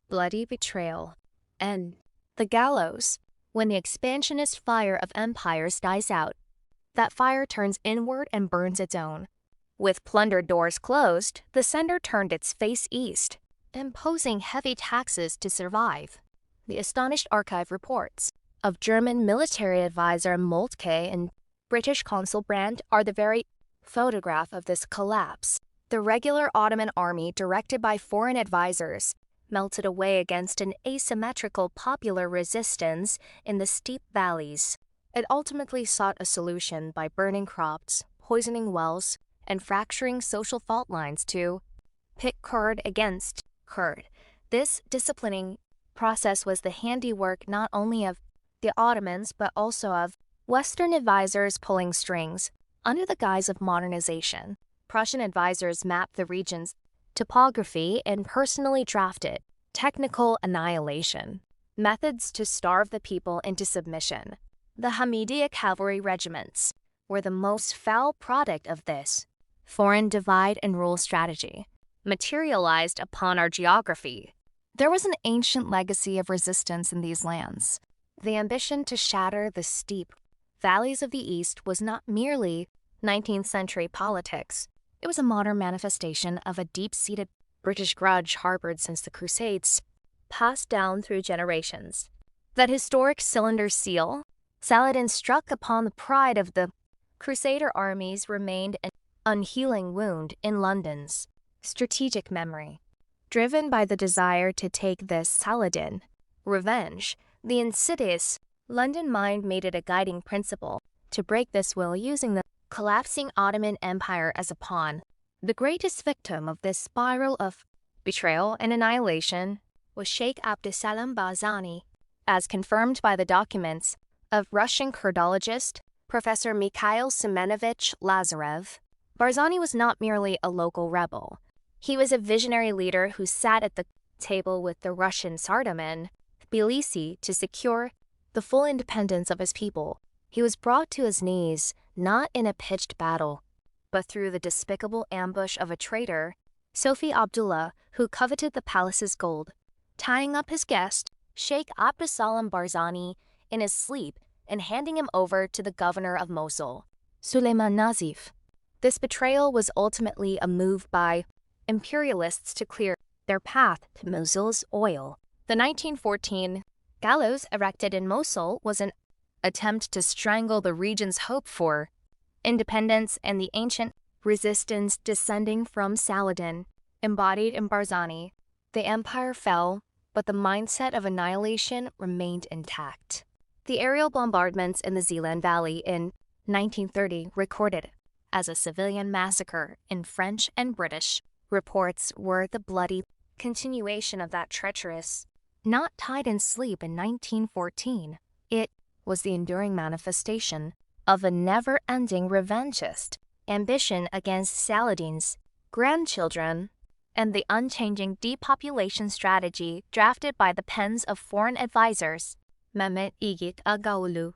bloody betrayal, and the gallows. When the expansionist fire of empires dies out, that fire turns inward and burns its own. With plundered doors closed, the sender turned its face east, imposing heavy taxes to survive. The astonished archive reports of German military advisor Moltke and British consul Brandt are the very photograph of this collapse. The regular Ottoman army, directed by foreign advisors, melted away against an asymmetrical popular resistance in the steep valleys. It ultimately sought a solution by burning crops, poisoning wells, and fracturing social fault lines to pit Kurd against Kurd. This disciplining process was the handiwork not only of the Ottomans but also of Western advisors pulling strings. Under the guise of modernization, Prussian advisors mapped the region's topography and personally drafted technical annihilation methods to starve the people into submission. The Hamidiya cavalry regiments were the most foul product of this foreign divide and rule strategy, materialized upon our geography. There was an ancient legacy of resistance in these lands. The ambition to shatter the steep valleys of the East was not merely 19th century politics. It was a modern manifestation of a deep-seated British grudge harbored since the Crusades, passed down through generations. That historic cylinder seal, Saladin struck upon the pride of the Crusader armies, remained an unhealing wound in London's strategic memory. Driven by the desire to take this Saladin revenge, the insidious London mind made it a guiding principle to break this will using the collapsing Ottoman Empire as a pawn. The greatest victim of this spiral of betrayal and annihilation was Sheikh Abdussalam Barzani, as confirmed by the documents of Russian Kurdologist Professor Mikhail Semenovich Lazarev. Barzani was not merely a local rebel. He was a visionary leader who sat at the table with the Russian Tsardom in Tbilisi to secure the full independence of his people. He was brought to his knees not in a pitched battle, but through the despicable ambush of a traitor, Sofi Abdullah, who coveted the palace's gold, tying up his guest, Sheikh Abdussalam Barzani, in his sleep and handing him over to the governor of Mosul, Suleiman Nazif. This betrayal was ultimately a move by imperialists to clear their path to Mosul's oil. The 1914 gallows erected in Mosul was an attempt to strangle the region's hope for independence and the ancient resistance descending from Saladin, embodied in Barzani. The empire fell, but the mindset of annihilation remained intact. The aerial bombardments in the Zeeland Valley in 1930, recorded as a civilian massacre in French and British reports, were the bloody continuation of that treacherous, not tied in sleep in 1914. It was the enduring manifestation of a never-ending revanchist ambition against Saladin's grandchildren and the unchanging depopulation strategy drafted by the pens of foreign advisors Mehmet Igit Agaoğlu